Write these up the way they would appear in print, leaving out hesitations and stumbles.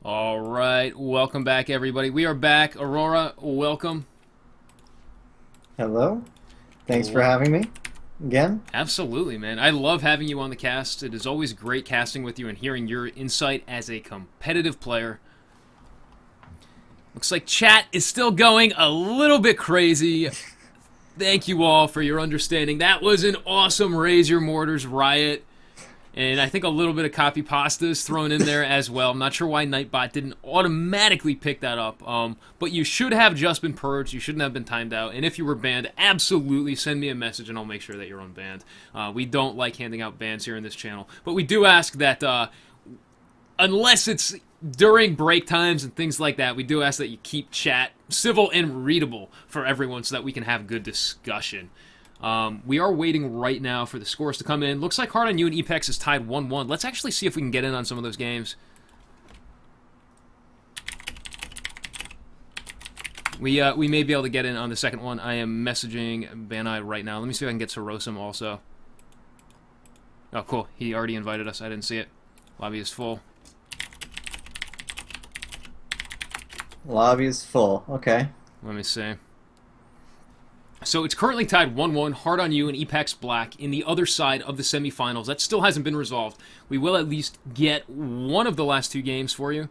All right, welcome back, everybody. We are back. Aurora, welcome. Hello. Thanks for Hello. having me again. Absolutely, man. I love having you on the cast. It is always great casting with you and hearing your insight as a competitive player. Looks like chat is still going a little bit crazy. Thank you all for your understanding. That was an awesome Raise Your Mortars riot. And I think a little bit of copy pasta is thrown in there as well. I'm not sure why Nightbot didn't automatically pick that up. But you should have just been purged. You shouldn't have been timed out. And if you were banned, absolutely send me a message and I'll make sure that you're unbanned. We don't like handing out bans here in this channel. But we do ask that, unless it's during break times and things like that, we do ask that you keep chat civil and readable for everyone so that we can have good discussion. We are waiting right now for the scores to come in. Looks like Hard on You and Epex is tied 1-1. Let's actually see if we can get in on some of those games. We may be able to get in on the second one. I am messaging Banai right now. Let me see if I can get Sorosum also. Oh, cool. He already invited us. I didn't see it. Lobby is full. Lobby is full. Okay. Let me see. So it's currently tied 1-1, Hard on You and Epex Black in the other side of the semifinals. That still hasn't been resolved. We will at least get one of the last two games for you.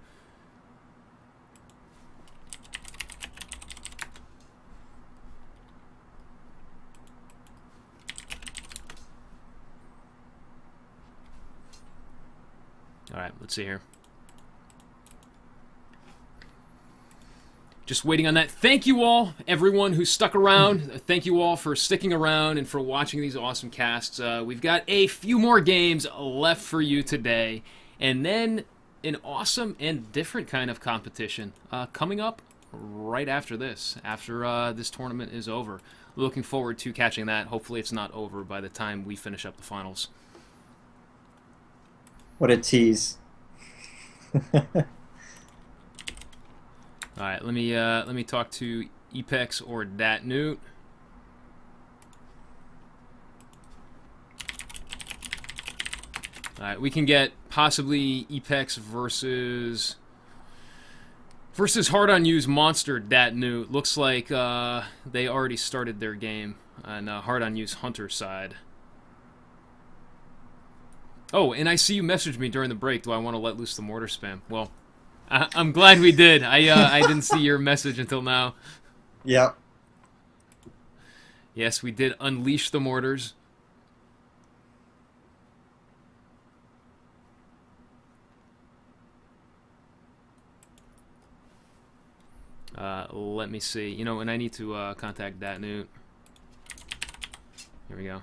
All right, let's see here. Just waiting on that. Thank you all, everyone who stuck around. Thank you all for sticking around and for watching these awesome casts. We've got a few more games left for you today. And then an awesome and different kind of competition coming up right after this, after this tournament is over. Looking forward to catching that. Hopefully it's not over by the time we finish up the finals. What a tease. All right, let me talk to Epex or Datnewt. All right, we can get possibly Epex versus Hard on You's Monster Datnewt. Looks like they already started their game on Hard on You's Hunter side. Oh, and I see you messaged me during the break. Do I want to let loose the mortar spam? Well, I'm glad we did. I didn't see your message until now. Yep. Yes, we did unleash the mortars. Let me see. You know, and I need to contact Datnewt. Here we go.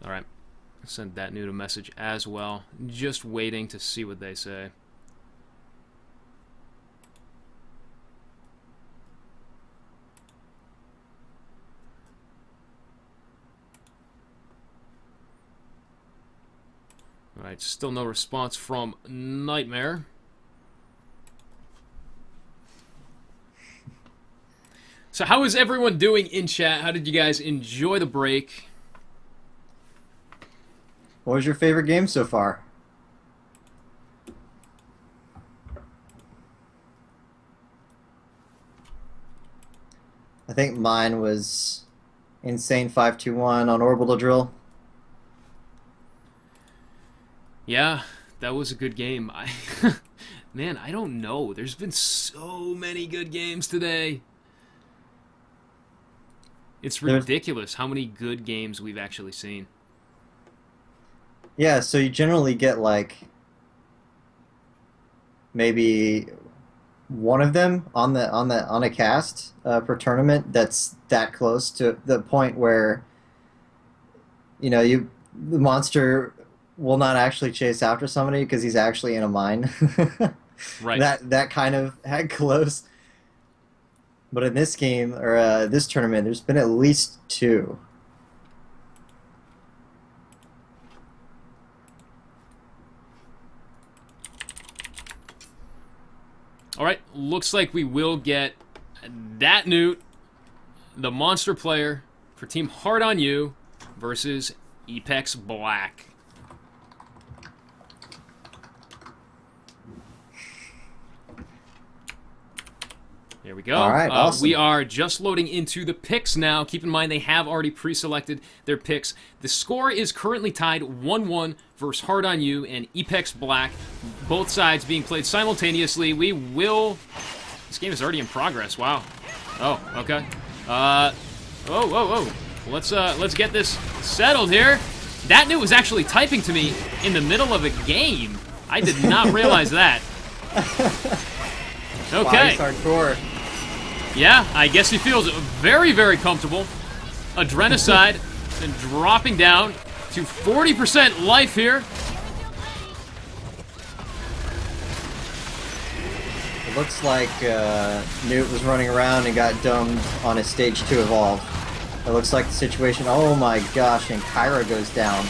All right. Send Datnewt a message as well. Just waiting to see what they say. All right, still no response from Nightmare. So how is everyone doing in chat? How did you guys enjoy the break? What was your favorite game so far? I think mine was Insane 521 on Orbital Drill. Yeah, that was a good game. Man, I don't know. There's been so many good games today. It's There's, ridiculous how many good games we've actually seen. yeah, so you generally get like maybe one of them on a cast per tournament that's that close to the point where the monster will not actually chase after somebody because he's actually in a mine. Right. That kind of had close. But in this game or this tournament, there's been at least two. All right, looks like we will get Datnewt, the monster player for Team Hard on You versus Epex Black. There we go. All right, awesome. We are just loading into the picks now. Keep in mind they have already pre-selected their picks. The score is currently tied 1-1 versus Hard On You and Epex Black. Both sides being played simultaneously. We will... This game is already in progress. Wow. Oh, okay. Whoa. Let's get this settled here. That dude was actually typing to me in the middle of a game. I did not realize that. Okay. Wow, he's hardcore. Yeah, I guess he feels very, very comfortable. Adrenocide and dropping down to 40% life here. It looks like Newt was running around and got domed on his stage 2 evolve. It looks like the situation. Oh my gosh, and Kyra goes down.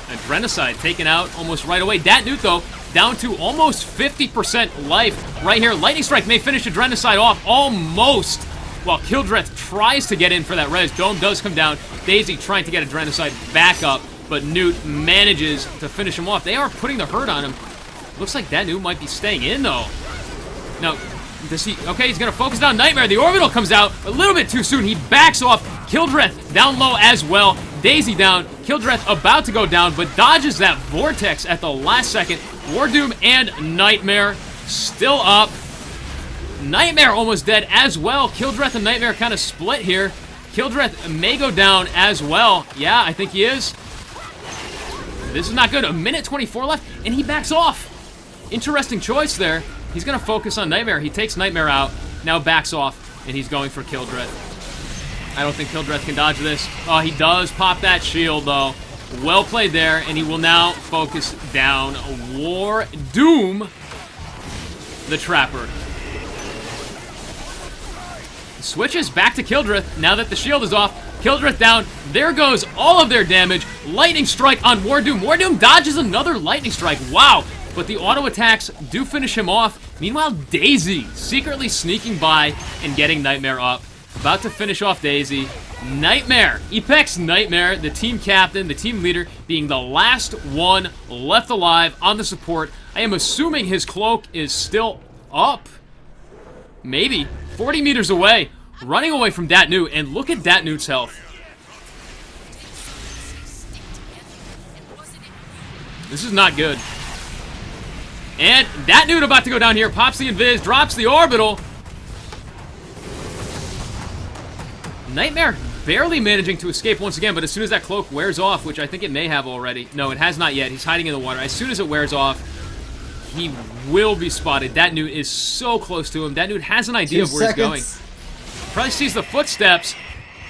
Adrenocide taken out almost right away. Dat Newt, though, down to almost 50% life right here. Lightning Strike may finish Adrenocide off almost, while Kildreth tries to get in for that res. Dome does come down. Daisy trying to get Adrenocide back up, but Newt manages to finish him off. They are putting the hurt on him. Looks like Dat Newt might be staying in, though. No, does he? Okay, he's going to focus down Nightmare. The orbital comes out a little bit too soon. He backs off. Kildreth down low as well. Daisy down. Kildreth about to go down, but dodges that Vortex at the last second. Wardoom and Nightmare still up. Nightmare almost dead as well. Kildreth and Nightmare kind of split here. Kildreth may go down as well. Yeah, I think he is. This is not good. 1:24 left, and he backs off. Interesting choice there. He's going to focus on Nightmare. He takes Nightmare out, now backs off, and he's going for Kildreth. I don't think Kildreth can dodge this. Oh, he does pop that shield, though. Well played there, and he will now focus down Wardoom, the Trapper. Switches back to Kildreth now that the shield is off. Kildreth down. There goes all of their damage. Lightning Strike on Wardoom. Wardoom dodges another Lightning Strike. Wow. But the auto attacks do finish him off. Meanwhile, Daisy secretly sneaking by and getting Nightmare up. About to finish off Daisy. Nightmare, Epex Nightmare, the team captain, the team leader, being the last one left alive on the support. I am assuming his cloak is still up. Maybe. 40 meters away. Running away from Dat Newt, and look at Dat Newt's health. This is not good. And Dat Newt about to go down here. Pops the Invis, drops the orbital. Nightmare barely managing to escape once again, but as soon as that cloak wears off, which I think it may have already. No, it has not yet. He's hiding in the water. As soon as it wears off, he will be spotted. Dat Newt is so close to him. Dat Newt has an idea of where he's going. Probably sees the footsteps.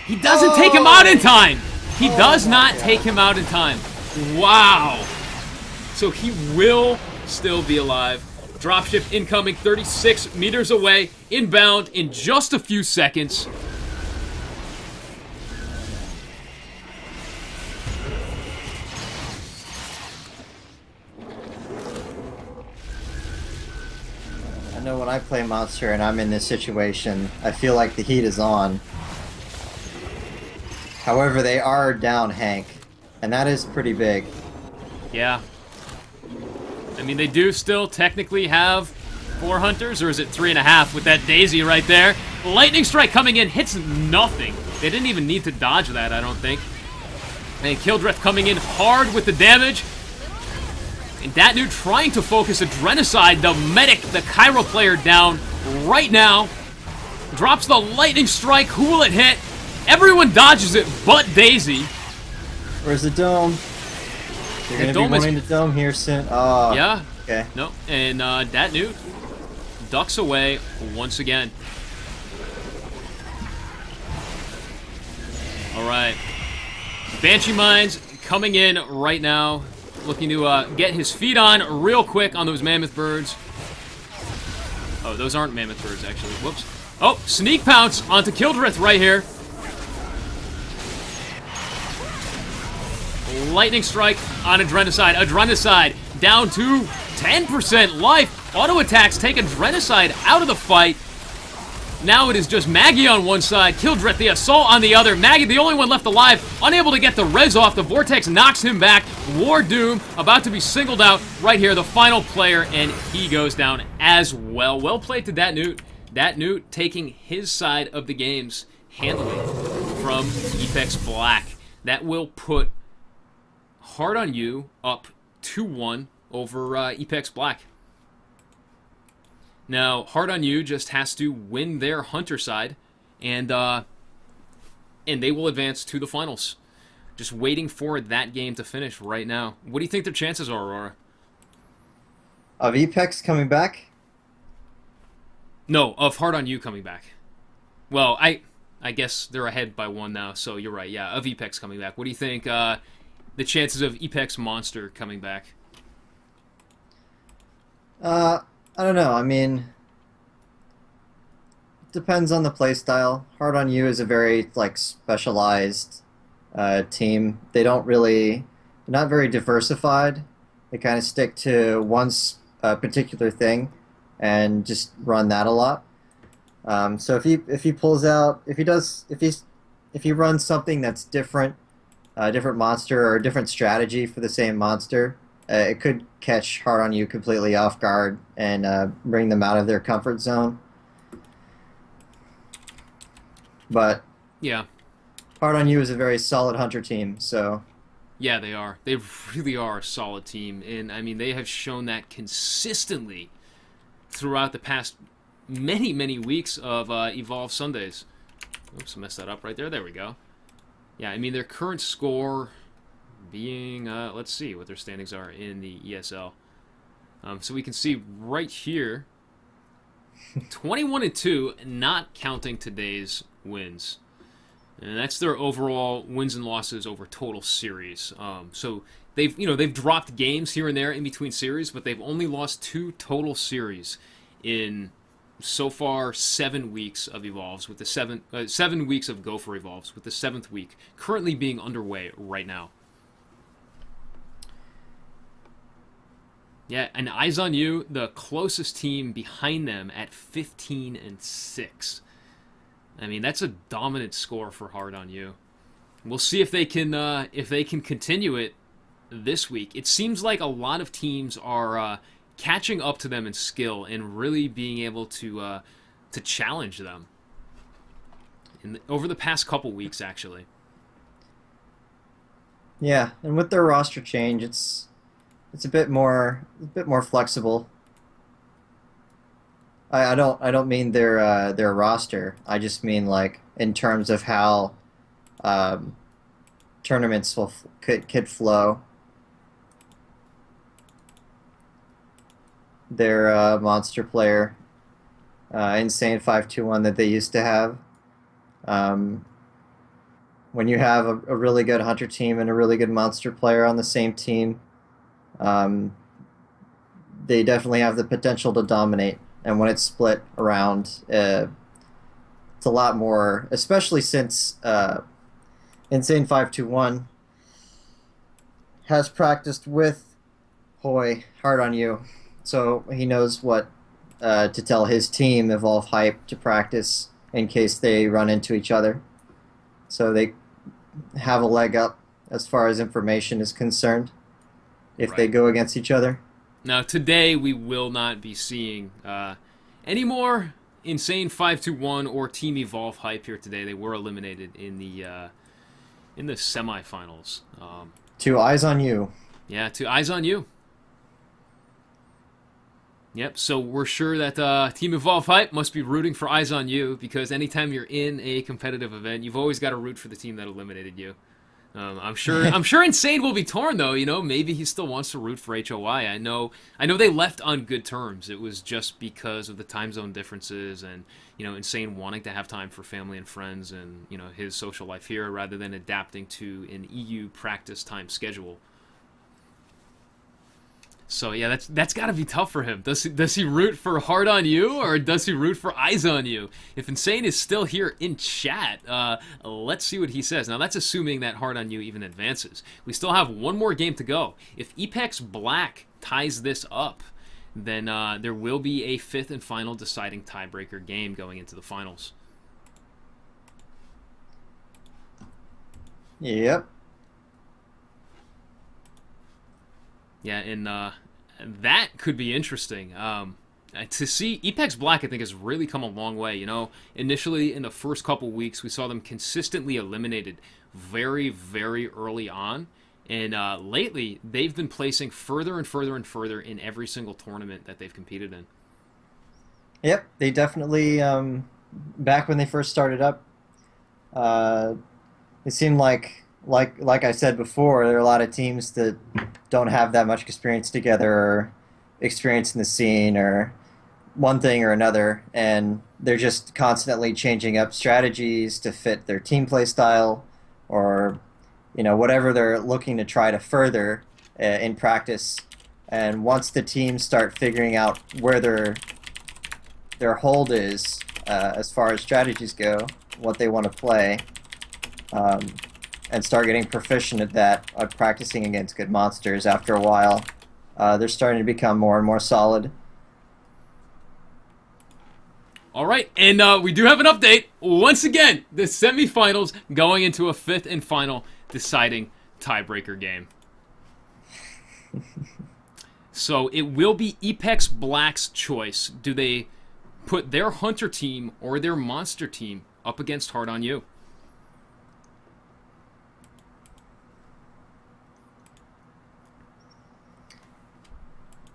He doesn't take him out in time. He does not take him out in time. Wow. So he will still be alive. Dropship incoming 36 meters away. Inbound in just a few seconds. I know when I play Monster and I'm in this situation, I feel like the heat is on. However, they are down Hank, and that is pretty big. Yeah. I mean, they do still technically have 4 hunters, or is it 3.5 with that Daisy right there? Lightning Strike coming in, hits nothing. They didn't even need to dodge that, I don't think. And Kildreth coming in hard with the damage. And Dat Newt trying to focus Adrenocide, the medic, the Kyra player down right now. Drops the Lightning Strike. Who will it hit? Everyone dodges it but Daisy. Where's the dome? You're going to be wanting the dome here soon. Oh, yeah. Okay. No, and Dat Newt ducks away once again. All right. Banshee Mines coming in right now. Looking to get his feet on real quick on those mammoth birds. Oh, those aren't mammoth birds, actually. Whoops. Oh, sneak pounce onto Kildreth right here. Lightning Strike on Adrenocide. Adrenocide down to 10% life. Auto attacks take Adrenocide out of the fight. Now it is just Maggie on one side, Kildreth the assault on the other. Maggie, the only one left alive, unable to get the res off. The Vortex knocks him back. Wardoom about to be singled out right here, the final player, and he goes down as well. Well played to Dat Newt. That Newt taking his side of the games handily from Apex Black. That will put Hard on You up 2-1 over Apex Black. Now, Hard on You just has to win their Hunter side, and they will advance to the finals. Just waiting for that game to finish right now. What do you think their chances are, Aurora? Of Apex coming back? No, of Hard on You coming back. Well, I guess they're ahead by 1 now, so you're right. Yeah, of Apex coming back. What do you think the chances of Apex Monster coming back? I don't know. I mean, it depends on the playstyle. Hard on You is a very like specialized team. They don't really, they're not very diversified. They kind of stick to one particular thing and just run that a lot. So if he pulls out, if he runs something that's different, a different monster or a different strategy for the same monster, it could catch Hard on You completely off guard and bring them out of their comfort zone. But Yeah. Hard on You is a very solid hunter team, so Yeah, they are. They really are a solid team. And, I mean, they have shown that consistently throughout the past many, many weeks of Evolve Sundays. Oops, I messed that up right there. There we go. Yeah, I mean, their current score being, let's see what their standings are in the ESL. So we can see right here, 21-2, not counting today's wins. And that's their overall wins and losses over total series. So they've dropped games here and there in between series, but they've only lost 2 total series in so far 7 weeks of Evolves, with the 7 weeks of Go4Evolves, with the 7th week currently being underway right now. Yeah, and Eyes on You, the closest team behind them at 15-6. I mean, that's a dominant score for Hard on You. We'll see if they can continue it this week. It seems like a lot of teams are catching up to them in skill and really being able to challenge them over the past couple weeks, actually. yeah. And with their roster change, it's a bit more flexible. I don't mean their roster. I just mean like in terms of how tournaments could flow. Their monster player, Insane 521 that they used to have. When you have a really good hunter team and a really good monster player on the same team, they definitely have the potential to dominate. And when it's split around, it's a lot more, especially since Insane 521 has practiced with Hoy Hard on You. So he knows what to tell his team, Evolve Hype, to practice in case they run into each other. So they have a leg up as far as information is concerned if they go against each other. Now, today we will not be seeing any more Insane 521 or Team Evolve Hype here today. They were eliminated in the semifinals. To Eyes on You. Yeah, to Eyes on You. Yep, so we're sure that Team Evolve Hype must be rooting for Eyes on You, because anytime you're in a competitive event, you've always got to root for the team that eliminated you. I'm sure Insane will be torn though. You know, maybe he still wants to root for HOI. I know they left on good terms. It was just because of the time zone differences and Insane wanting to have time for family and friends and his social life here rather than adapting to an EU practice time schedule. So yeah, that's got to be tough for him. Does he root for Hard on You or does he root for Eyes on You? If Insane is still here in chat, let's see what he says. Now that's assuming that Hard on You even advances. We still have one more game to go. If Apex Black ties this up, then there will be a 5th and final deciding tiebreaker game going into the finals. Yep. Yeah, and that could be interesting. To see Apex Black, I think, has really come a long way. You know, initially in the first couple weeks, we saw them consistently eliminated very, very early on. And lately, they've been placing further and further and further in every single tournament that they've competed in. Yep, they definitely. Back when they first started up, uh, it seemed like I said before, there are a lot of teams that don't have that much experience together or experience in the scene or one thing or another, and they're just constantly changing up strategies to fit their team play style or whatever they're looking to try to further in practice. And once the teams start figuring out where their hold is as far as strategies go, what they want to play, um, and start getting proficient at that, practicing against good monsters after a while, they're starting to become more and more solid. All right, and we do have an update. Once again, the semifinals going into a fifth and final deciding tiebreaker game. So it will be Apex Black's choice. Do they put their Hunter team or their Monster team up against Hard On You?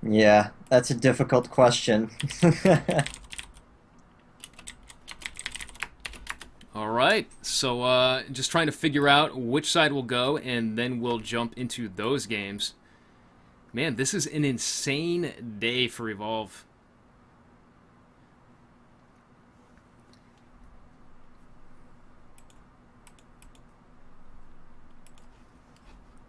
Yeah, that's a difficult question. All right, so just trying to figure out which side will go, and then we'll jump into those games. Man, this is an insane day for Evolve.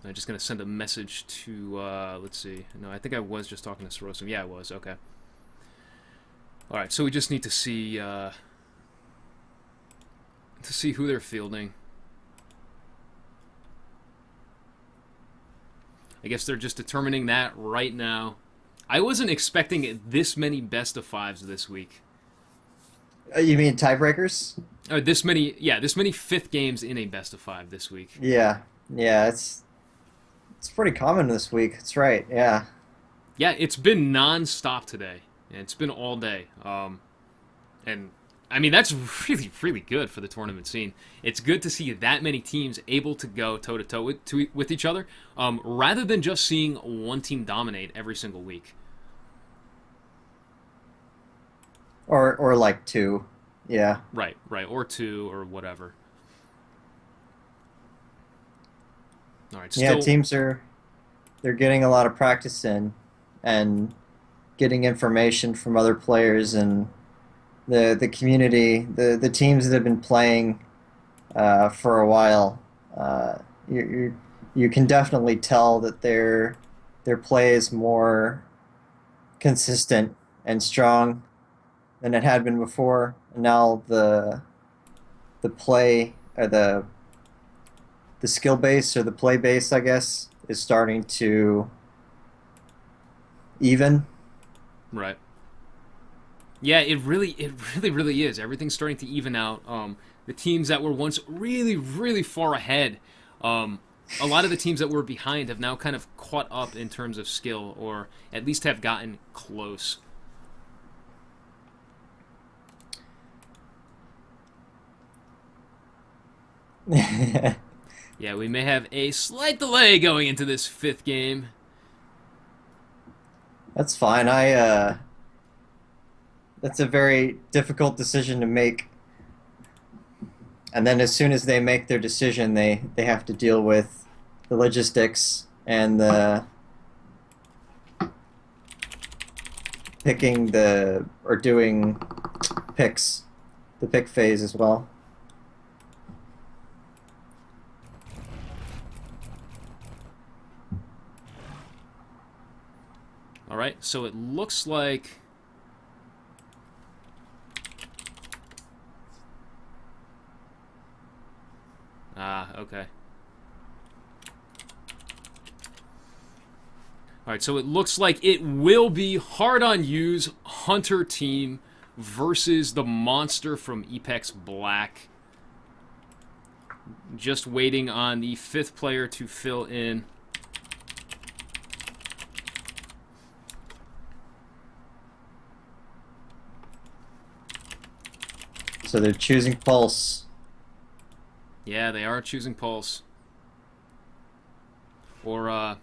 I'm just going to send a message to, let's see. No, I think I was just talking to Sorosum. Yeah, I was. Okay. All right, so we just need to see who they're fielding. I guess they're just determining that right now. I wasn't expecting this many best of fives this week. You mean tiebreakers? Or this many, yeah, this many fifth games in a best of five this week. Yeah, yeah, it's pretty common this week. That's right. Yeah. Yeah, it's been non-stop today. And it's been all day. And I mean, that's really, really good for the tournament scene. It's good to see that many teams able to go toe-to-toe with each other, rather than just seeing one team dominate every single week. Or like two. Yeah. Right, or two, or whatever. All right, Yeah, still... they're getting a lot of practice in and getting information from other players and the community, the teams that have been playing for a while. You can definitely tell that their play is more consistent and strong than it had been before. And now the play or the skill base or the play base, I guess, is starting to even. Right. Yeah, it really is. Everything's starting to even out. The teams that were once really, really far ahead, a lot of the teams that were behind have now kind of caught up in terms of skill, or at least have gotten close. Yeah, we may have a slight delay going into this fifth game. That's fine. That's a very difficult decision to make. And then as soon as they make their decision, they have to deal with the logistics and the doing picks, the pick phase as well. All right, so it looks like... okay. Alright, so it looks like it will be Hard On You's Hunter team versus the Monster from Apex Black. Just waiting on the fifth player to fill in. So they're choosing Pulse. Yeah, they are choosing Pulse. Or,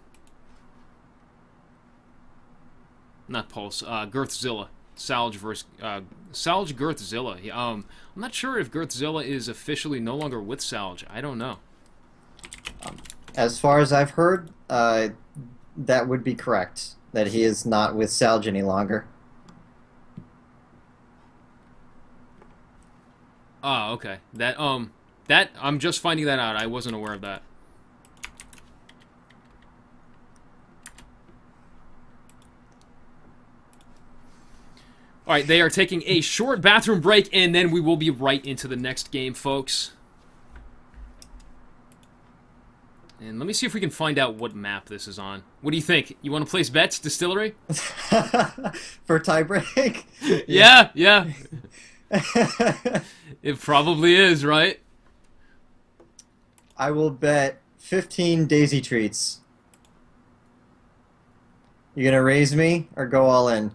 not Pulse, Girthzilla. Salge versus, Salge Girthzilla. I'm not sure if Girthzilla is officially no longer with Salge. I don't know. As far as I've heard, that would be correct. That he is not with Salge any longer. Oh, okay. That I'm just finding that out. I wasn't aware of that. All right, they are taking a short bathroom break, and then we will be right into the next game, folks. And let me see if we can find out what map this is on. What do you think? You want to place bets, Distillery? For tiebreak? Yeah, yeah. It probably is, right? I will bet 15 daisy treats. You gonna raise me or go all in?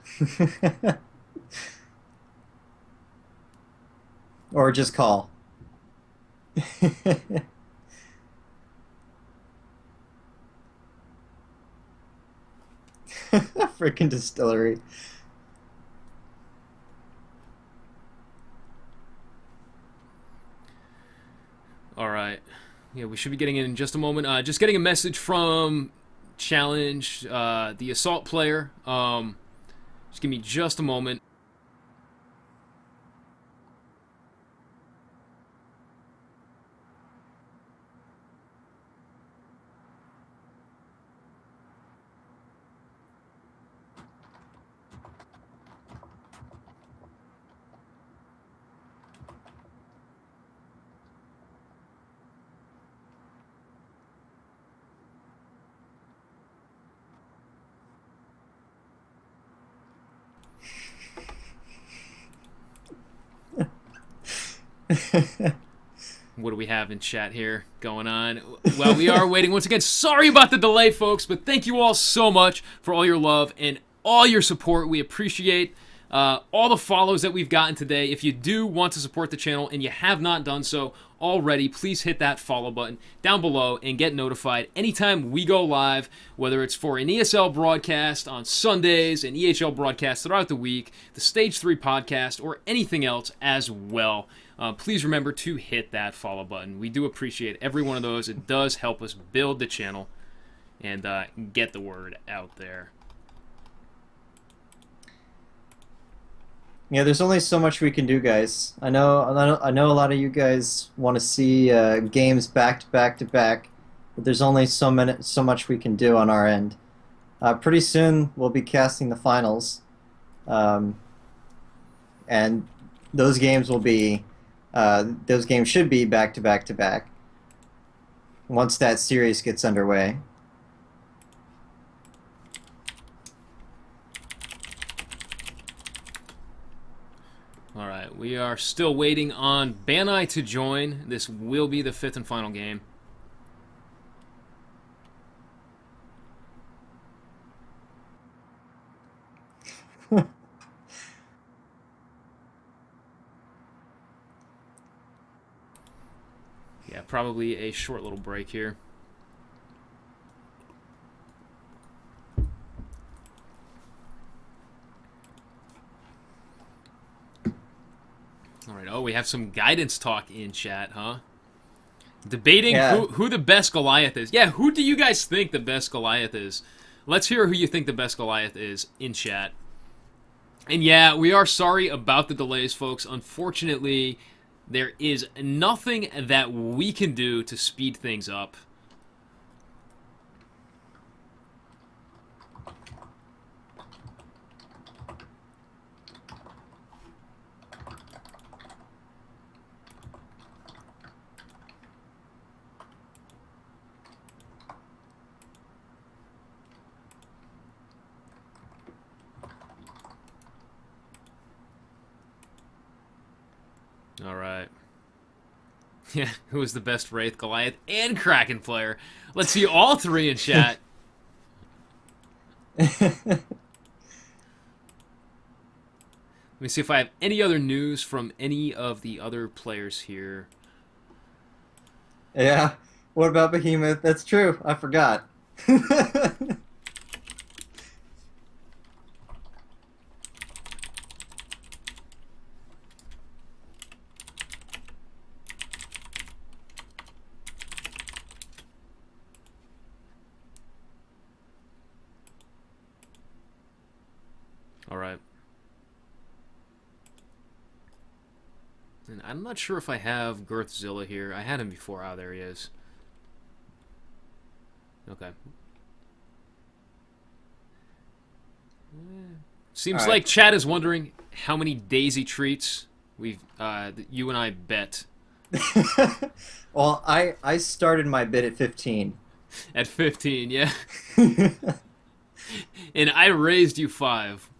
Or just call. Freaking Distillery. All right. Yeah, we should be getting in just a moment. Just getting a message from Challenge, the Assault player. Just give me just a moment. What do we have in chat here going on? Well, we are waiting once again. Sorry about the delay, folks, but thank you all so much for all your love and all your support. We appreciate all the follows that we've gotten today. If you do want to support the channel and you have not done so already, please hit that follow button down below and get notified anytime we go live, whether it's for an ESL broadcast on Sundays, an EHL broadcast throughout the week, the Stage 3 podcast, or anything else as well. Please remember to hit that follow button. We do appreciate every one of those. It does help us build the channel and get the word out there. Yeah, there's only so much we can do, guys. I know a lot of you guys want to see games back to back to back, but there's only so much we can do on our end. Pretty soon we'll be casting the finals, and those games will be those games should be back to back to back once that series gets underway. All right, we are still waiting on Banai to join. This will be the fifth and final game. Yeah, probably a short little break here. All right. Oh, we have some guidance talk in chat, huh? Debating who the best Goliath is. Yeah, who do you guys think the best Goliath is? Let's hear who you think the best Goliath is in chat. And yeah, we are sorry about the delays, folks. Unfortunately, there is nothing that we can do to speed things up. All right. Yeah, who is the best Wraith, Goliath, and Kraken player? Let's see all three in chat. Let me see if I have any other news from any of the other players here. Yeah. What about Behemoth? That's true. I forgot. All right. And I'm not sure if I have Girthzilla here. I had him before. Oh, there he is. Okay. Seems All right. like Chad is wondering how many Daisy treats you and I bet. Well, I started my bid at 15. At 15, yeah. And I raised you 5.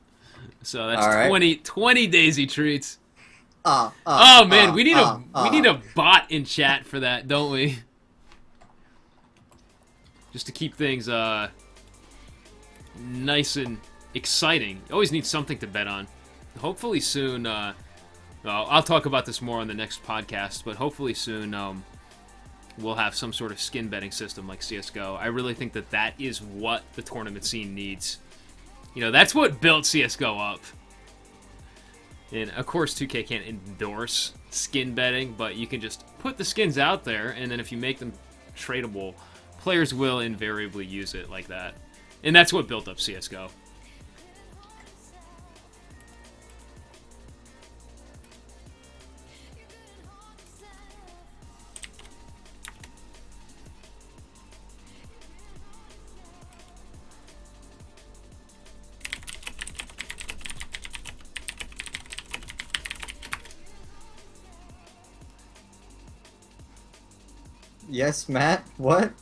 So that's All right. 20 Daisy treats. Oh man, we need a bot in chat for that, don't we? Just to keep things nice and exciting. Always need something to bet on. Hopefully soon. Well, I'll talk about this more on the next podcast, but hopefully soon we'll have some sort of skin betting system like CS:GO. I really think that is what the tournament scene needs. You know, that's what built CS:GO up. And, of course, 2K can't endorse skin betting, but you can just put the skins out there, and then if you make them tradable, players will invariably use it like that. And that's what built up CS:GO. Yes, Matt? What?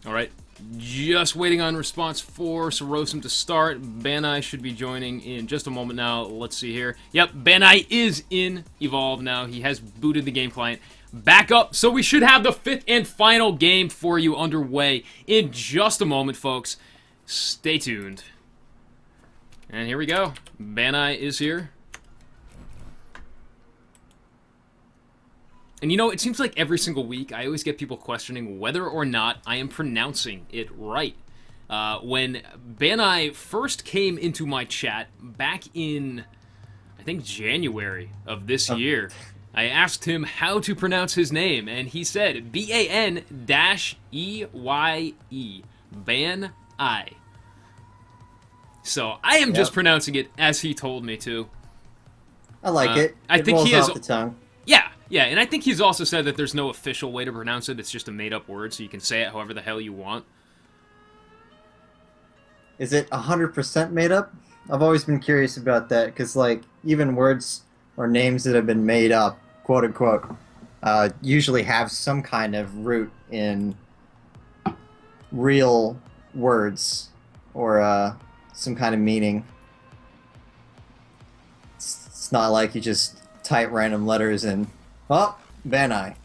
All right, just waiting on response for Sorosum to start. Banai should be joining in just a moment now. Let's see here. Yep, Banai is in Evolve now. He has booted the game client back up, so we should have the 5th and final game for you underway in just a moment, folks. Stay tuned. And here we go. Banai is here. And you know, it seems like every single week I always get people questioning whether or not I am pronouncing it right. When Banai first came into my chat back in, I think, January of this year, I asked him how to pronounce his name, and he said Ban-Eye. Ban-I. So I am just pronouncing it as he told me to. I like it. I It think rolls he is. off the tongue. Yeah, and I think he's also said that there's no official way to pronounce it. It's just a made-up word, so you can say it however the hell you want. Is it 100% made up? I've always been curious about that, because, like, even words or names that have been made up, quote-unquote, usually have some kind of root in real words or some kind of meaning. It's not like you just type random letters and, oh, Banai.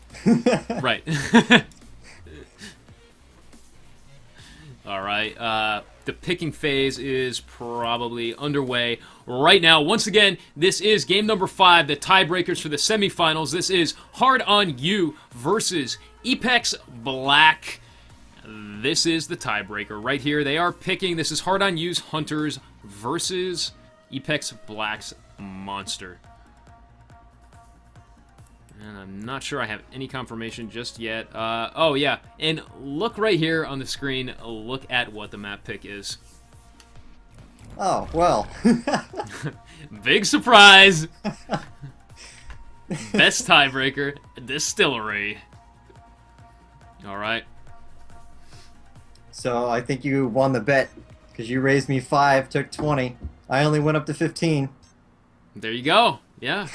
Right. All right. The picking phase is probably underway right now. Once again, this is game number 5, the tiebreakers for the semifinals. This is Hard On You versus Apex Black. This is the tiebreaker right here. They are picking. This is Hard On You's Hunters versus Apex Black's Monster. And I'm not sure I have any confirmation just yet. Oh, yeah. And look right here on the screen. Look at what the map pick is. Oh, well. Big surprise! Best tiebreaker, Distillery. Alright. So I think you won the bet, because you raised me 5, took 20. I only went up to 15. There you go. Yeah.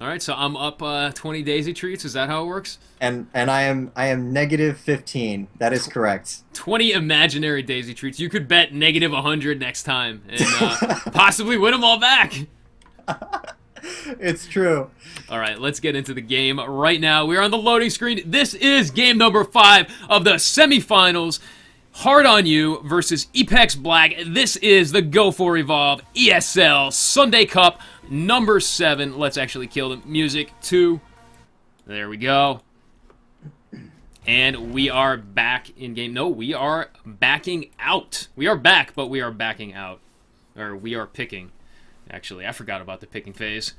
Alright, so I'm up 20 Daisy Treats. Is that how it works? And I am negative 15. That is correct. 20 imaginary Daisy Treats. You could bet negative 100 next time and possibly win them all back. It's true. All right, let's get into the game right now. We're on the loading screen. This is game number 5 of the semifinals. Hard on You versus Apex Black. This is the Go4Evolve ESL Sunday Cup number 7. Let's actually kill the music. 2. There we go. And we are back in game. No, we are backing out. We are back, but we are backing out. Or we are picking. Actually, I forgot about the picking phase.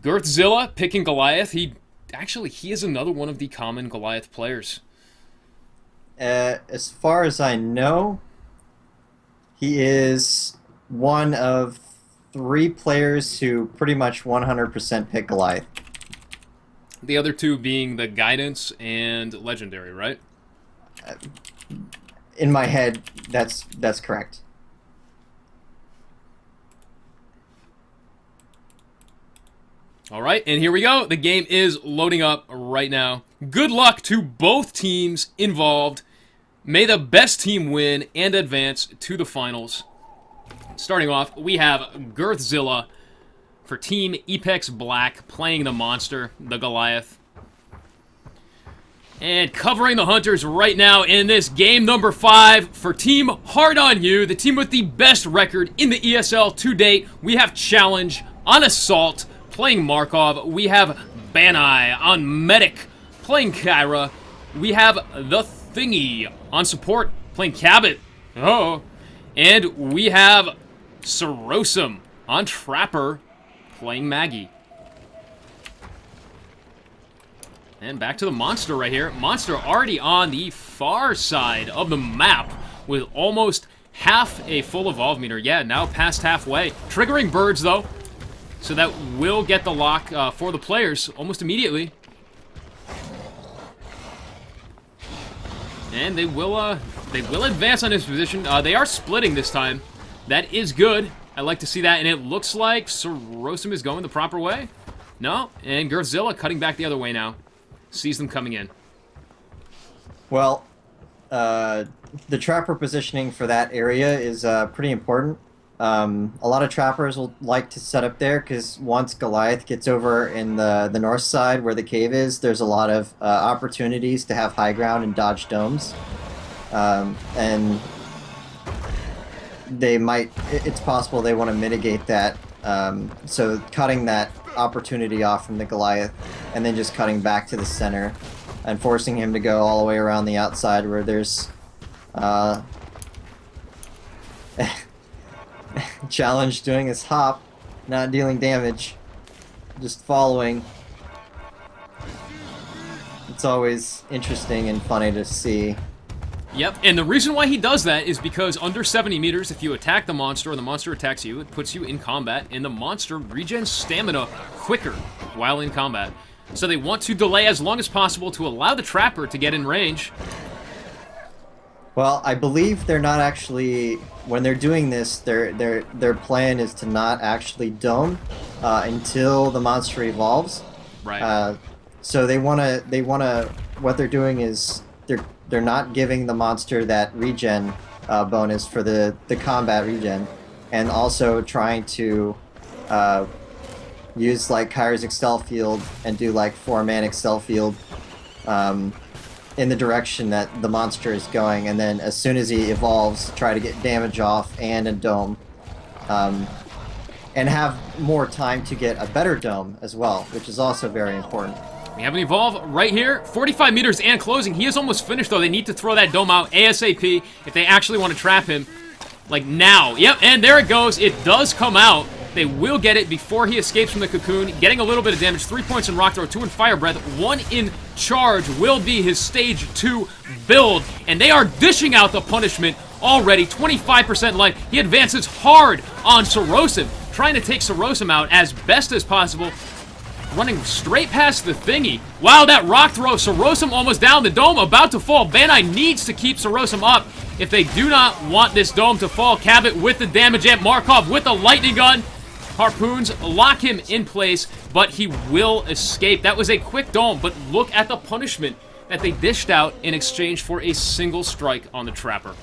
Girthzilla picking Goliath. He is another one of the common Goliath players. As far as I know, he is one of 3 players who pretty much 100% pick Goliath. The other 2 being the Guidance and Legendary, right? In my head, that's correct. All right, and here we go. The game is loading up right now. Good luck to both teams involved. May the best team win and advance to the finals. Starting off, we have Girthzilla for Team Apex Black playing the monster, the Goliath. And covering the Hunters right now in this game number 5 for Team Hard On You, the team with the best record in the ESL to date. We have Challenge on Assault playing Markov. We have Banai on Medic playing Kyra. We have The Thingy on Support playing Cabot. Oh. And we have Sorosum on Trapper playing Maggie. And back to the Monster right here. Monster already on the far side of the map with almost half a full evolve meter. Yeah, now past halfway. Triggering birds, though. So that will get the lock for the players almost immediately. And they will advance on his position. They are splitting this time. That is good. I like to see that. And it looks like Sorosum is going the proper way. No, and Girthzilla cutting back the other way now. Sees them coming in. Well, the Trapper positioning for that area is pretty important. A lot of trappers will like to set up there because once Goliath gets over in the north side where the cave is, there's a lot of opportunities to have high ground and dodge domes. And it's possible they want to mitigate that. So cutting that opportunity off from the Goliath and then just cutting back to the center and forcing him to go all the way around the outside where there's Challenge doing his hop, not dealing damage, just following. It's always interesting and funny to see. Yep, and the reason why he does that is because under 70 meters, if you attack the monster or the monster attacks you, it puts you in combat, and the monster regens stamina quicker while in combat. So they want to delay as long as possible to allow the Trapper to get in range. Well, I believe they're not actually, when they're doing this, their plan is to not actually dome until the monster evolves. Right. So they wanna, what they're doing is they're not giving the monster that regen bonus for the combat regen, and also trying to use like Kyra's Excel field and do like 4-man Excel field in the direction that the monster is going, and then as soon as he evolves, try to get damage off and a dome, and have more time to get a better dome as well, which is also very important. We have an evolve right here. 45 meters and closing. He is almost finished, though. They need to throw that dome out ASAP if they actually want to trap him. Like now. Yep, and there it goes. It does come out. They will get it before he escapes from the cocoon. Getting a little bit of damage. 3 points in Rock Throw, 2 in Fire Breath, 1 in Charge will be his stage 2 build. And they are dishing out the punishment already. 25% life. He advances hard on Sorosum, trying to take Sorosum out as best as possible. Running straight past the thingy. Wow, that rock throw. Sorosum almost down. The dome about to fall. Banai needs to keep Sorosum up if they do not want this dome to fall. Cabot with the damage amp. Markov with the lightning gun. Harpoons lock him in place, but he will escape. That was a quick dome, but look at the punishment that they dished out in exchange for a single strike on the Trapper.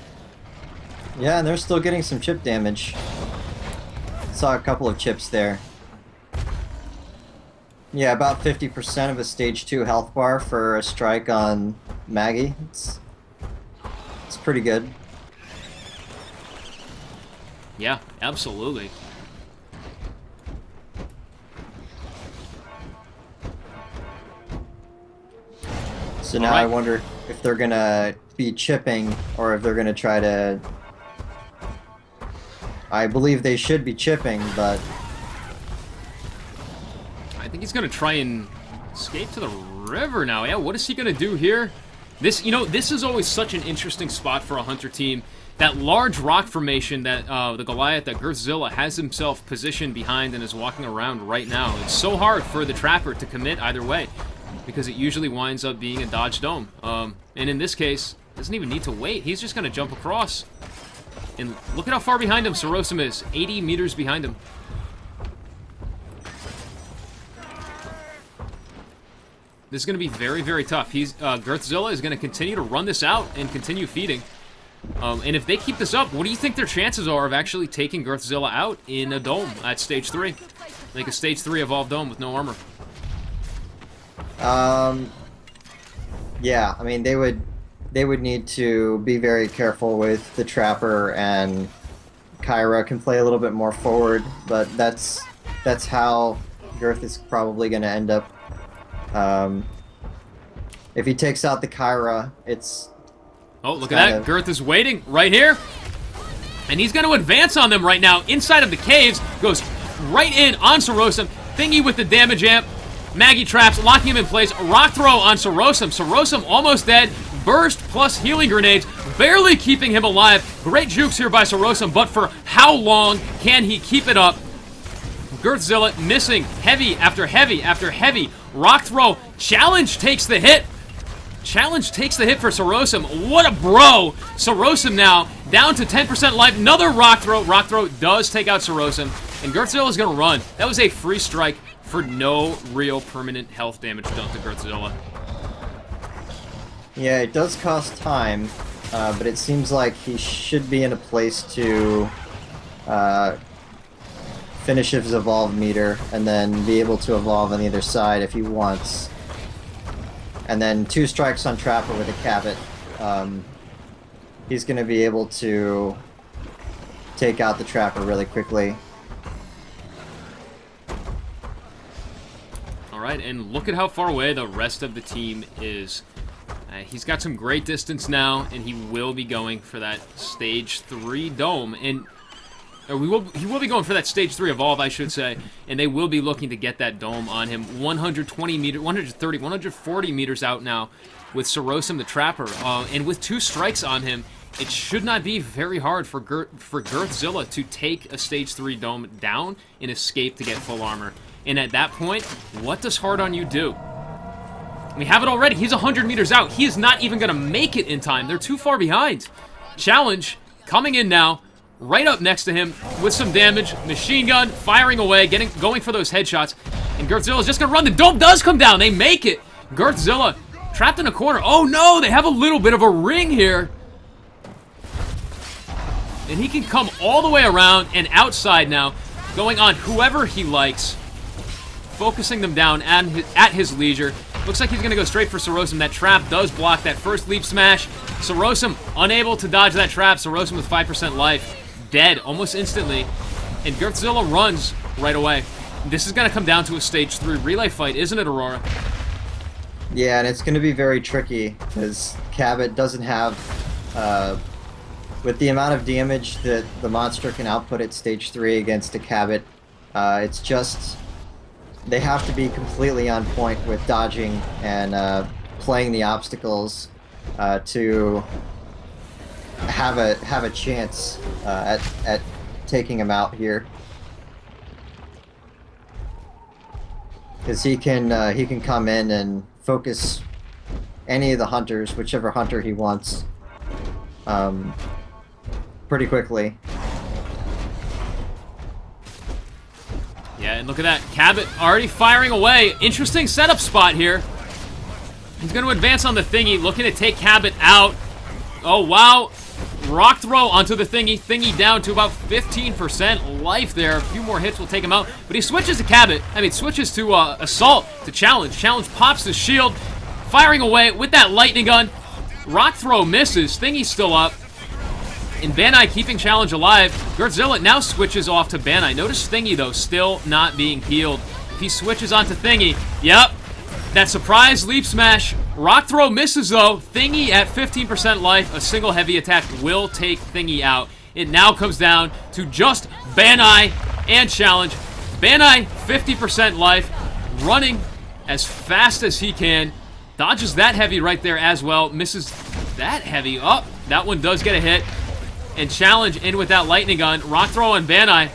Yeah, and they're still getting some chip damage. Saw a couple of chips there. Yeah, about 50% of a stage 2 health bar for a strike on Maggie. It's pretty good. Yeah, absolutely. So now All right. I wonder if they're gonna be chipping or if they're gonna try to. I believe they should be chipping, but I think he's gonna try and escape to the river now. Yeah, what is he gonna do here? This, this is always such an interesting spot for a Hunter team. That large rock formation that the Goliath, that Girthzilla has himself positioned behind and is walking around right now. It's so hard for the Trapper to commit either way, because it usually winds up being a dodge dome. And in this case, doesn't even need to wait. He's just going to jump across. And look at how far behind him Sorosum is. 80 meters behind him. This is going to be very, very tough. Girthzilla is going to continue to run this out and continue feeding. And if they keep this up, what do you think their chances are of actually taking Girthzilla out in a dome at stage 3? Like a stage 3 evolved dome with no armor. Yeah, I mean they would need to be very careful with the Trapper, and Kyra can play a little bit more forward, but that's how Girth is probably going to end up. If he takes out the Kyra, it's... Oh, look at that. Girth is waiting right here. And he's going to advance on them right now. Inside of the caves. Goes right in on Sorosum. Thingy with the damage amp. Maggie traps, locking him in place. Rock throw on Sorosum. Sorosum almost dead. Burst plus healing grenades. Barely keeping him alive. Great jukes here by Sorosum. But for how long can he keep it up? Girthzilla missing. Heavy after heavy after heavy. Rock throw. Challenge takes the hit. Challenge takes the hit for Sorosum. What a bro! Sorosum now down to 10% life. Another rock throw. Rock throw does take out Sorosum. And Girthzilla is going to run. That was a free strike for no real permanent health damage done to Girthzilla. Yeah, it does cost time, but it seems like he should be in a place to finish his evolve meter and then be able to evolve on the other side if he wants. And then 2 strikes on Trapper with a Cabot. He's going to be able to take out the Trapper really quickly. Alright, and look at how far away the rest of the team is. He's got some great distance now, and he will be going for that Stage 3 Dome. And he will be going for that Stage 3 Evolve, I should say, and they will be looking to get that Dome on him. 120 meters, 130, 140 meters out now with Sorosum the Trapper. And with 2 strikes on him, it should not be very hard for Girthzilla to take a Stage 3 Dome down and escape to get full armor. And at that point, what does Hard On You do? We have it already. He's 100 meters out. He is not even going to make it in time. They're too far behind. Challenge coming in now. Right up next to him with some damage. Machine gun firing away, going for those headshots. And Girthzilla's just going to run. The dome does come down. They make it. Girthzilla trapped in a corner. Oh no, they have a little bit of a ring here. And he can come all the way around and outside now, going on whoever he likes. Focusing them down at his leisure. Looks like he's going to go straight for Sorosum. That trap does block that first leap smash. Sorosum unable to dodge that trap. Sorosum with 5% life. Dead almost instantly. And Girthzilla runs right away. This is going to come down to a Stage 3 relay fight, isn't it, Aurora? Yeah, and it's going to be very tricky because Cabot doesn't have... with the amount of damage that the monster can output at Stage 3 against a Cabot, it's just... They have to be completely on point with dodging and playing the obstacles to have a chance at taking him out here. Because he can come in and focus any of the hunters, whichever hunter he wants, pretty quickly. Yeah, and look at that. Cabot already firing away. Interesting setup spot here. He's going to advance on the thingy, looking to take Cabot out. Oh, wow. rock throw onto the thingy. Thingy down to about 15% life there. A few more hits will take him out. But he switches to Cabot. Switches to Assault to Challenge. Challenge pops his shield, firing away with that lightning gun. Rock throw misses. Thingy's still up. And Banai keeping Challenge alive. Godzilla now switches off to Banai. Notice Thingy, though, still not being healed. If he switches onto Thingy, yep, that surprise leap smash. Rock throw misses, though. Thingy at 15% life. A single heavy attack will take Thingy out. It now comes down to just Banai and Challenge. Banai, 50% life, running as fast as he can. Dodges that heavy right there as well. Misses that heavy. Oh, that one does get a hit. And Challenge in with that lightning gun. Rock throw on Banai.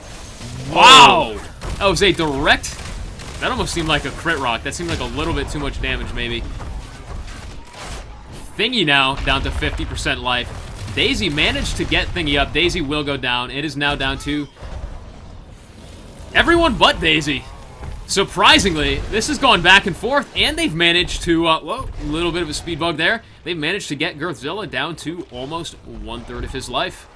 Wow! That was a direct... That almost seemed like a crit rock. That seemed like a little bit too much damage, maybe. Thingy now down to 50% life. Daisy managed to get Thingy up. Daisy will go down. It is now down to everyone but Daisy. Surprisingly, this has gone back and forth, and they've managed to, whoa, a little bit of a speed bug there. They've managed to get Girthzilla down to almost 1/3 of his life.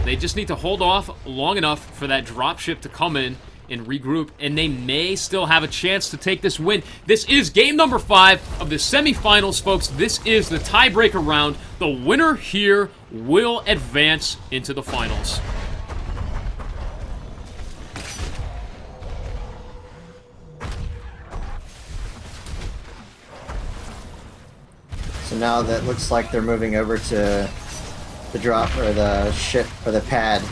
They just need to hold off long enough for that dropship to come in and regroup, and they may still have a chance to take this win. This is game number 5 of the semifinals, folks. This is the tiebreaker round. The winner here will advance into the finals. So now that looks like they're moving over to the drop or the ship or the pad,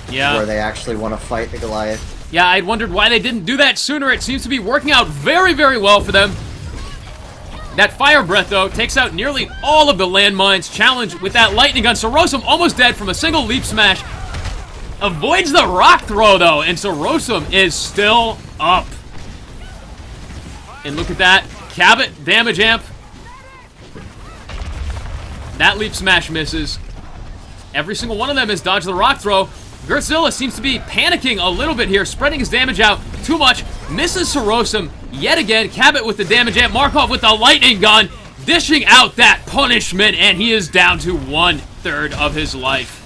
yeah, where they actually want to fight the Goliath. Yeah, I wondered why they didn't do that sooner. It seems to be working out very, very well for them. That fire breath, though, takes out nearly all of the landmines. Challenge with that lightning gun. Sorosum almost dead from a single leap smash. Avoids the rock throw, though, and Sorosum is still up. And look at that. Cabot, damage amp. That leap smash misses. Every single one of them has dodged the rock throw. Godzilla seems to be panicking a little bit here, spreading his damage out too much. Misses Sorosum yet again. Cabot with the damage amp. Markov with the lightning gun, dishing out that punishment, and he is down to 1/3 of his life.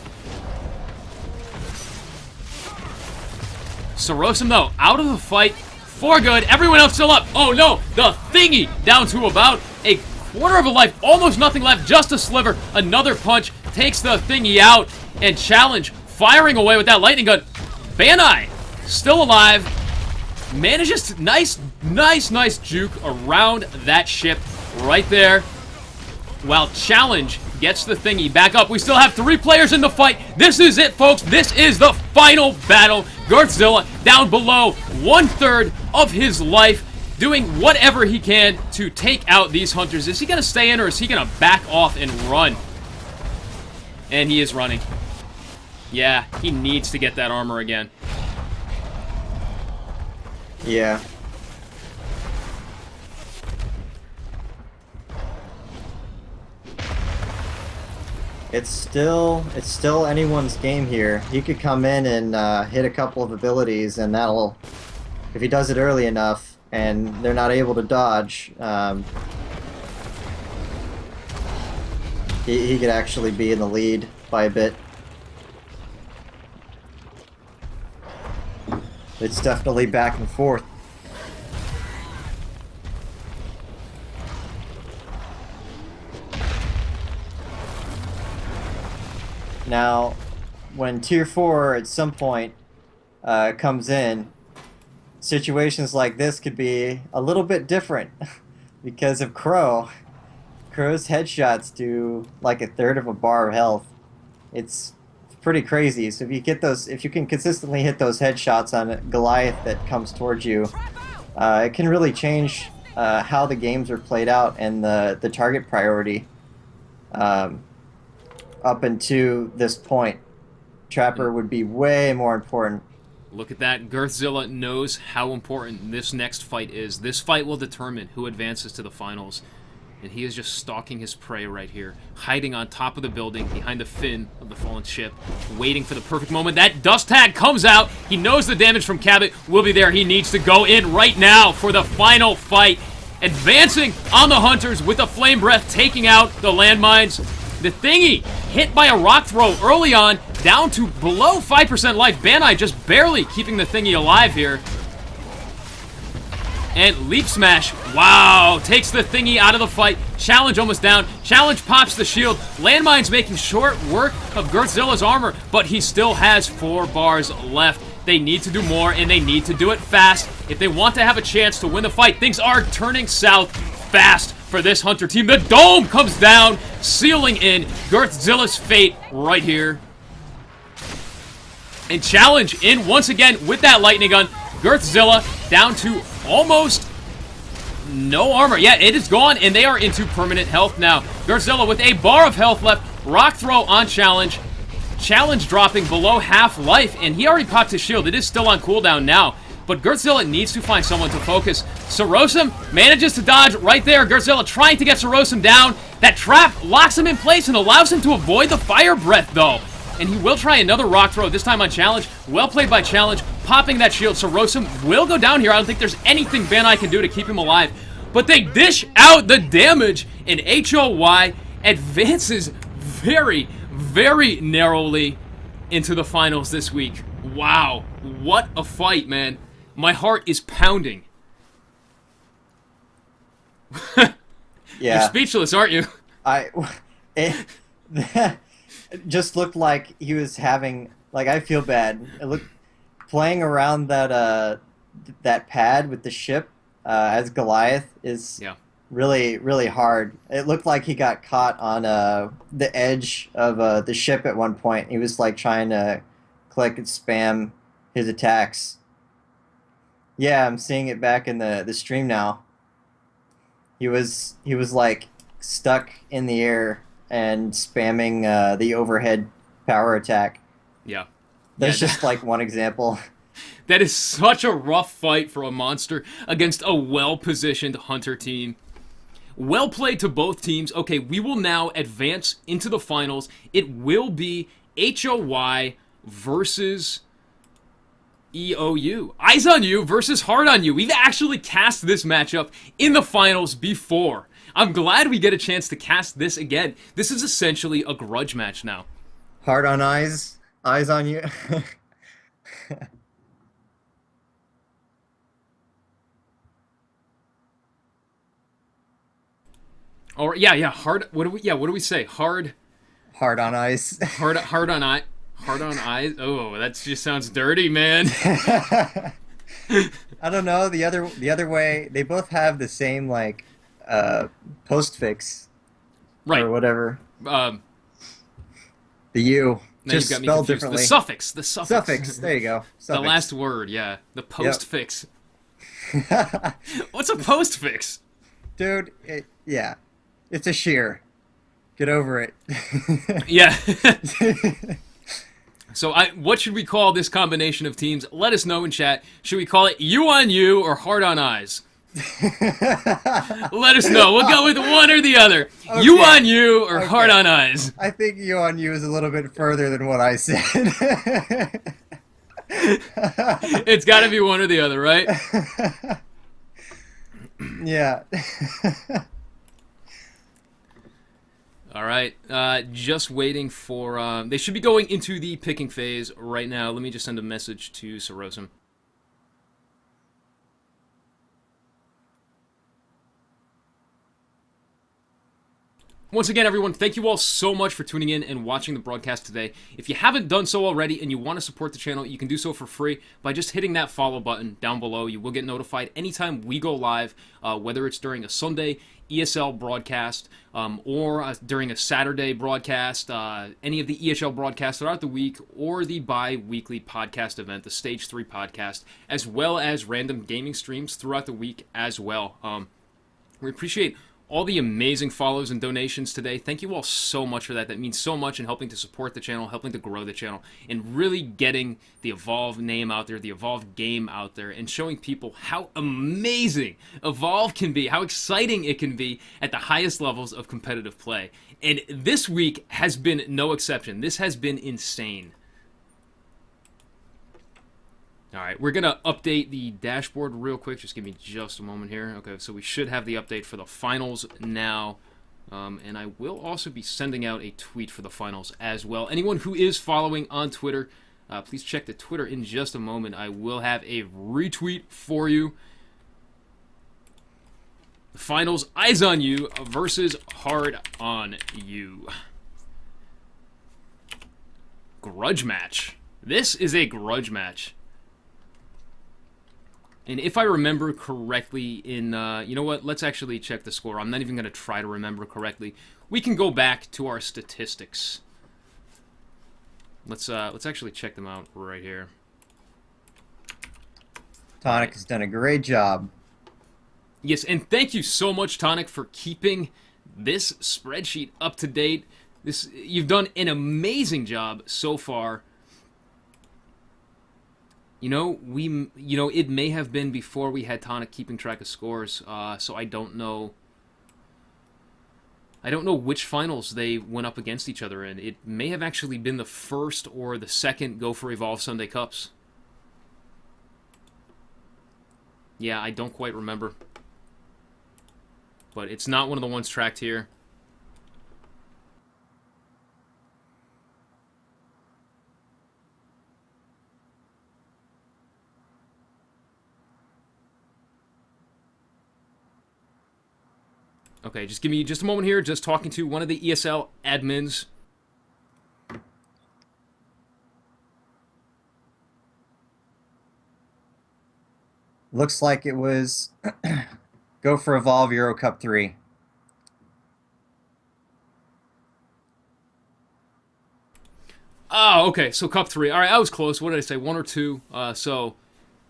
Sorosum, though, out of the fight for good. Everyone else still up. Oh no, the Thingy down to about a quarter of a life. Almost nothing left, just a sliver. Another punch takes the Thingy out, and Challenge firing away with that lightning gun. Banai still alive. Manages to nice juke around that ship right there. While Challenge gets the Thingy back up. We still have 3 players in the fight. This is it, folks. This is the final battle. Godzilla down below 1/3 of his life, doing whatever he can to take out these hunters. Is he going to stay in, or is he going to back off and run? And he is running. Yeah, he needs to get that armor again. Yeah. It's still anyone's game here. He could come in and hit a couple of abilities, and that'll, if he does it early enough and they're not able to dodge, he could actually be in the lead by a bit. It's definitely back and forth. Now, when Tier 4 at some point comes in, situations like this could be a little bit different because of Crow. Crow's headshots do like 1/3 of a bar of health. It's pretty crazy. So if you get those, if you can consistently hit those headshots on a Goliath that comes towards you, it can really change how the games are played out and the target priority up until this point. Trapper would be way more important. Look at that. Girthzilla knows how important this next fight is. This fight will determine who advances to the finals. And he is just stalking his prey right here, hiding on top of the building behind the fin of the fallen ship, waiting for the perfect moment. That dust tag comes out. He knows the damage from Cabot will be there. He needs to go in right now for the final fight. Advancing on the hunters with the flame breath, taking out the landmines. The thingy hit by a rock throw early on, down to below 5% life. Banai just barely keeping the thingy alive here. And Leap Smash, wow, takes the thingy out of the fight. Challenge almost down. Challenge pops the shield. Landmine's making short work of Goatzilla's armor, but he still has 4 bars left. They need to do more, and they need to do it fast if they want to have a chance to win the fight. Things are turning south fast for this Hunter team. The dome comes down, sealing in Goatzilla's fate right here. And Challenge in once again with that lightning gun. Goatzilla down to almost no armor. Yeah, it is gone, and they are into permanent health now. Goatzilla with a bar of health left. Rock throw on Challenge. Challenge dropping below half life, and he already popped his shield. It is still on cooldown now, but Goatzilla needs to find someone to focus. Sorosum manages to dodge right there. Goatzilla trying to get Sorosum down. That trap locks him in place and allows him to avoid the fire breath, though. And he will try another rock throw, this time on Challenge. Well played by Challenge, popping that shield. Sorosum will go down here. I don't think there's anything Banai can do to keep him alive. But they dish out the damage, and HOY advances very, very narrowly into the finals this week. Wow, what a fight, man. My heart is pounding. Yeah. You're speechless, aren't you? It just looked like he was having, like, I feel bad. It looked, playing around that that pad with the ship as Goliath is really, really hard. It looked like he got caught on the edge of the ship at one point. He was like trying to click and spam his attacks. Yeah, I'm seeing it back in the stream now. He was like stuck in the air and spamming the overhead power attack. Yeah. That's just like one example. That is such a rough fight for a monster against a well-positioned Hunter team. Well played to both teams. Okay, we will now advance into the finals. It will be HOY versus EOU. Eyes on You versus Hard on You. We've actually cast this matchup in the finals before. I'm glad we get a chance to cast this again. This is essentially a grudge match now. Hard on eyes. Eyes on you. Or yeah, hard. What do we say? Hard on eyes. hard on eye. Hard on eyes. Oh, that just sounds dirty, man. I don't know. The other way, they both have the same like postfix, right, or whatever. The U now just you've got me spelled confused. differently. The suffix. Suffix. There you go. The Suffix. last word. Yeah, the postfix. What's a postfix? Dude, yeah, it's a shear. Get over it. Yeah. So what should we call this combination of teams? Let us know in chat. Should we call it You on You or Hard on Eyes? Let us know. We'll go with one or the other. Okay. You on You or Hard on Eyes. I think You on You is a little bit further than what I said. It's got to be one or the other, right? Yeah. All right. Just waiting for... they should be going into the picking phase right now. Let me just send a message to Sorosum. Once again, everyone, thank you all so much for tuning in and watching the broadcast today. If you haven't done so already and you want to support the channel, you can do so for free by just hitting that follow button down below. You will get notified anytime we go live, whether it's during a Sunday ESL broadcast or during a Saturday broadcast, any of the EHL broadcasts throughout the week, or the bi-weekly podcast event, the Stage 3 podcast, as well as random gaming streams throughout the week as well. We appreciate all the amazing follows and donations today. Thank you all so much for that. That means so much in helping to support the channel, helping to grow the channel, and really getting the Evolve name out there, the Evolve game out there, and showing people how amazing Evolve can be, how exciting it can be at the highest levels of competitive play. And this week has been no exception. This has been insane. All right, we're going to update the dashboard real quick. Just give me just a moment here. Okay, so we should have the update for the finals now. And I will also be sending out a tweet for the finals as well. Anyone who is following on Twitter, please check the Twitter in just a moment. I will have a retweet for you. The finals, Eyes on You versus Hard on You. Grudge match. This is a grudge match. And if I remember correctly in, you know what, let's actually check the score. I'm not even going to try to remember correctly. We can go back to our statistics. Let's actually check them out right here. Tonic has done a great job. Yes, and thank you so much, Tonic, for keeping this spreadsheet up to date. You've done an amazing job so far. You know, it may have been before we had Tonic keeping track of scores, so I don't know. I don't know which finals they went up against each other in. It may have actually been the first or the second Go4Evolve Sunday Cups. Yeah, I don't quite remember. But it's not one of the ones tracked here. Okay, just give me just a moment here. Just talking to one of the ESL admins. Looks like it was Go4Evolve Euro Cup 3. Oh, okay. So Cup 3. All right, I was close. What did I say? 1 or 2. Oh,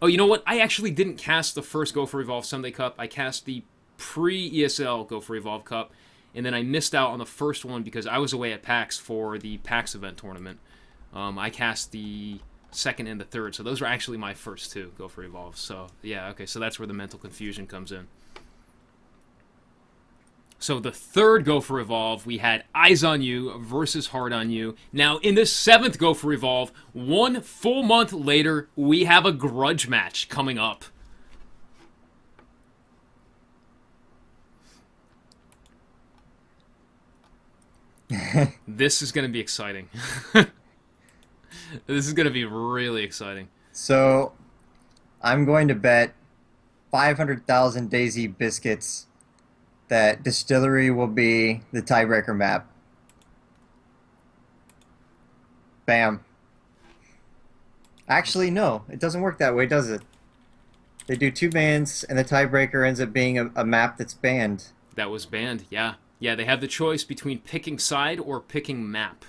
you know what? I actually didn't cast the first Go4Evolve Sunday Cup. I cast the pre-ESL Go4Evolve Cup, and then I missed out on the first one because I was away at PAX for the PAX event tournament. I cast the second and the third, so those were actually my first two Go4Evolve. So, yeah, okay, so that's where the mental confusion comes in. So the third Go4Evolve, we had Eyes on You versus Hard on You. Now, in the seventh Go4Evolve, 1 full month later, we have a grudge match coming up. This is going to be exciting. This is going to be really exciting. So, I'm going to bet 500,000 Daisy biscuits that Distillery will be the tiebreaker map. Bam. Actually, no. It doesn't work that way, does it? They do 2 bans, and the tiebreaker ends up being a map that's banned. That was banned, yeah. Yeah, they have the choice between picking side or picking map.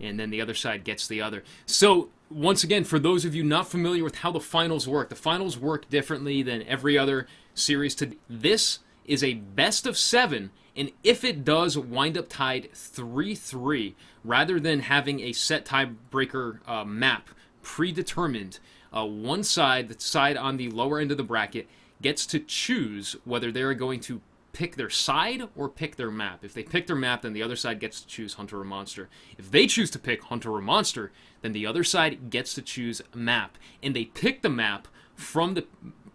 And then the other side gets the other. So, once again, for those of you not familiar with how the finals work differently than every other series. This is a best of 7, and if it does wind up tied 3-3, rather than having a set tiebreaker map predetermined, one side, the side on the lower end of the bracket, gets to choose whether they're going to pick their side or pick their map. If they pick their map, then the other side gets to choose Hunter or Monster. If they choose to pick Hunter or Monster, then the other side gets to choose map. And they pick the map from the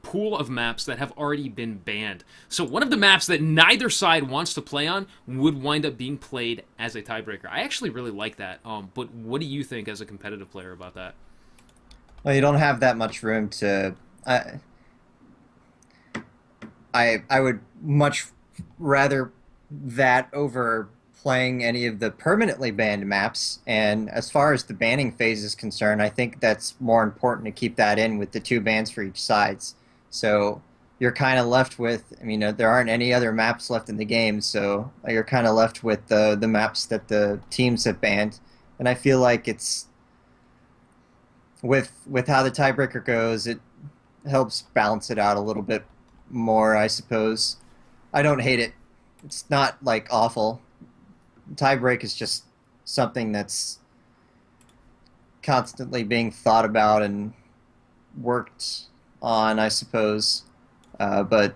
pool of maps that have already been banned. So one of the maps that neither side wants to play on would wind up being played as a tiebreaker. I actually really like that. But what do you think as a competitive player about that? Well, you don't have that much room to... I would much rather that over playing any of the permanently banned maps. And as far as the banning phase is concerned, I think that's more important to keep that in with the 2 bans for each sides. So you're kind of left with, I mean, there aren't any other maps left in the game, so you're kind of left with the maps that the teams have banned. And I feel like it's, with how the tiebreaker goes, it helps balance it out a little bit more, I suppose. I don't hate it. It's not, like, awful. Tiebreak is just something that's constantly being thought about and worked on, I suppose. But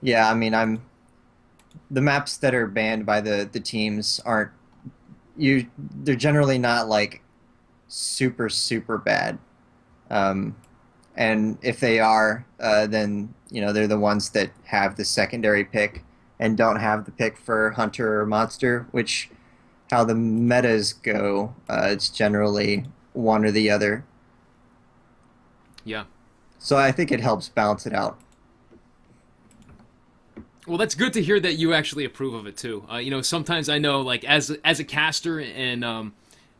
yeah, I mean, the maps that are banned by the teams aren't they're generally not like super bad. And if they are, then they're the ones that have the secondary pick, and don't have the pick for hunter or monster, which how the metas go, it's generally one or the other. Yeah. So I think it helps balance it out. Well, that's good to hear that you actually approve of it too. Sometimes I know, like as a caster and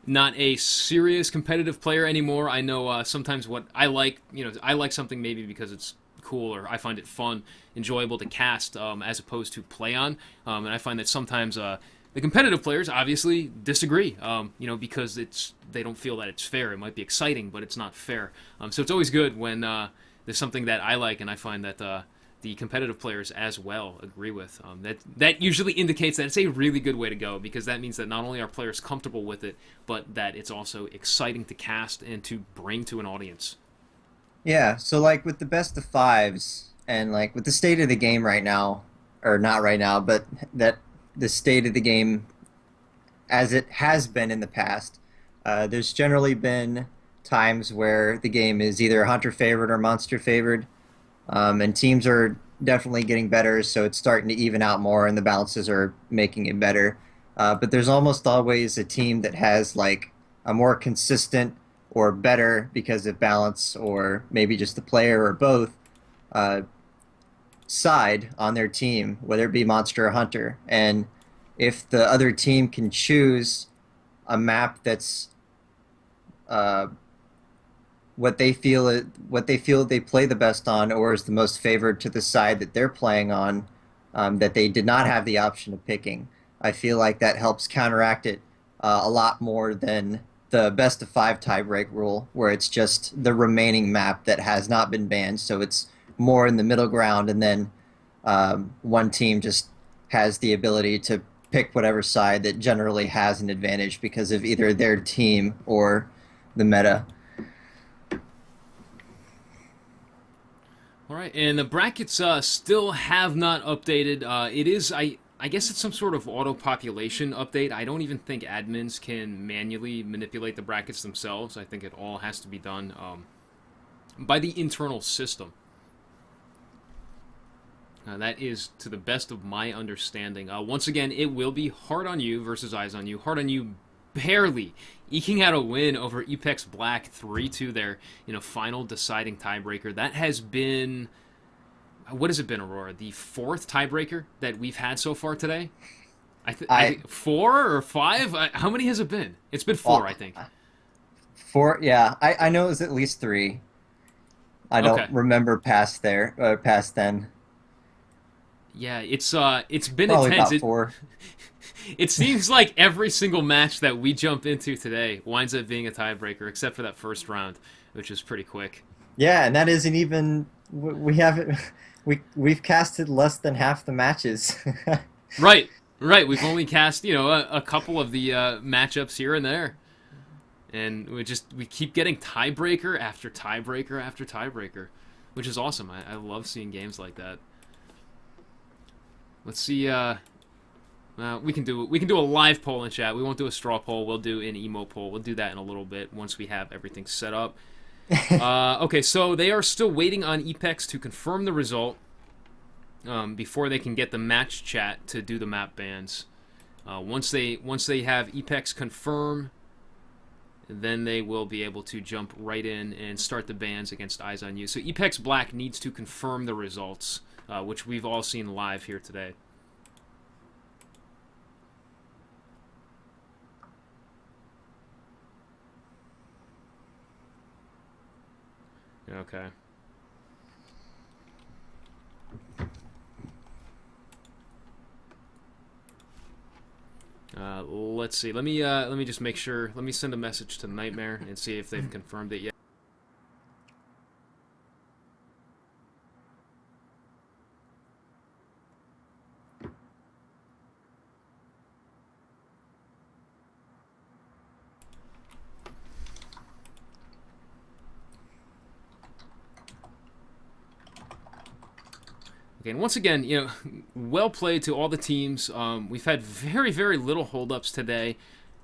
not a serious competitive player anymore, I know sometimes what I like. I like something maybe because it's cool or I find it fun, enjoyable to cast as opposed to play on. And I find that sometimes the competitive players obviously disagree. Because they don't feel that it's fair. It might be exciting, but it's not fair. So it's always good when there's something that I like and I find that the competitive players as well agree with. That usually indicates that it's a really good way to go because that means that not only are players comfortable with it, but that it's also exciting to cast and to bring to an audience. Yeah, so like with the best of fives and like with the state of the game right now, or not right now, but that the state of the game as it has been in the past, there's generally been times where the game is either hunter favored or monster favored, and teams are definitely getting better, so it's starting to even out more, and the balances are making it better. But there's almost always a team that has like a more consistent or better because of balance, or maybe just the player or both uh, side on their team, whether it be monster or hunter. And if the other team can choose a map that's uh, what they feel they play the best on, or is the most favored to the side that they're playing on, that they did not have the option of picking. I feel like that helps counteract it a lot more than the best of five tiebreak rule, where it's just the remaining map that has not been banned. So it's more in the middle ground, and then one team just has the ability to pick whatever side that generally has an advantage because of either their team or the meta. All right, and the brackets still have not updated. It is, I guess it's some sort of auto population update. I don't even think admins can manually manipulate the brackets themselves. I think it all has to be done by the internal system. That is to the best of my understanding. Once again, it will be hard on you versus eyes on you. Hard on you barely eking out a win over Epex Black 3-2 there, final deciding tiebreaker. That has been, what has it been, Aurora? The fourth tiebreaker that we've had so far today? I think 4 or 5? How many has it been? It's been 4, I think. Four, yeah. I know it was at least three. I Okay. don't remember past then. Yeah, it's been Probably intense. about four. It seems like every single match that we jump into today winds up being a tiebreaker, except for that first round, which is pretty quick. Yeah, and that isn't even we haven't we've casted less than half the matches. Right, right. We've only cast a couple of the matchups here and there, and we keep getting tiebreaker after tiebreaker after tiebreaker, which is awesome. I love seeing games like that. Let's see. We can do a live poll in chat. We won't do a straw poll. We'll do an emo poll. We'll do that in a little bit once we have everything set up. Okay, so they are still waiting on Epex to confirm the result before they can get the match chat to do the map bans. Once they have Epex confirm, then they will be able to jump right in and start the bans against Eyes on You. So Epex Black needs to confirm the results, which we've all seen live here today. Okay. Let's see. Let me just make sure. Let me send a message to Nightmare and see if they've confirmed it yet. Okay, and once again, well played to all the teams. We've had very, very little holdups today,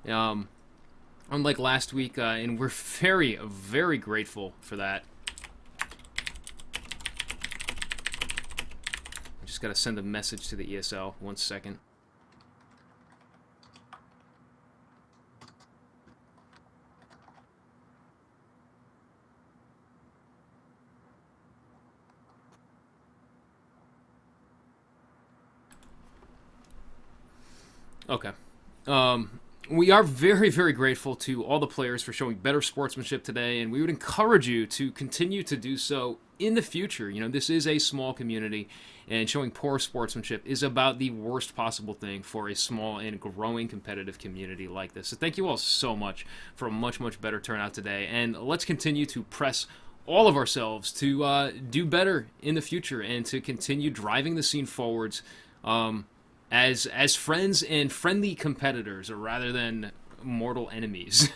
unlike last week, and we're very, very grateful for that. Just got to send a message to the ESL. 1 second. Okay. We are very, very grateful to all the players for showing better sportsmanship today, and we would encourage you to continue to do so in the future. You know, this is a small community, and showing poor sportsmanship is about the worst possible thing for a small and growing competitive community like this. So thank you all so much for a much, much better turnout today, and let's continue to press all of ourselves to do better in the future and to continue driving the scene forwards. As friends and friendly competitors, or rather than mortal enemies.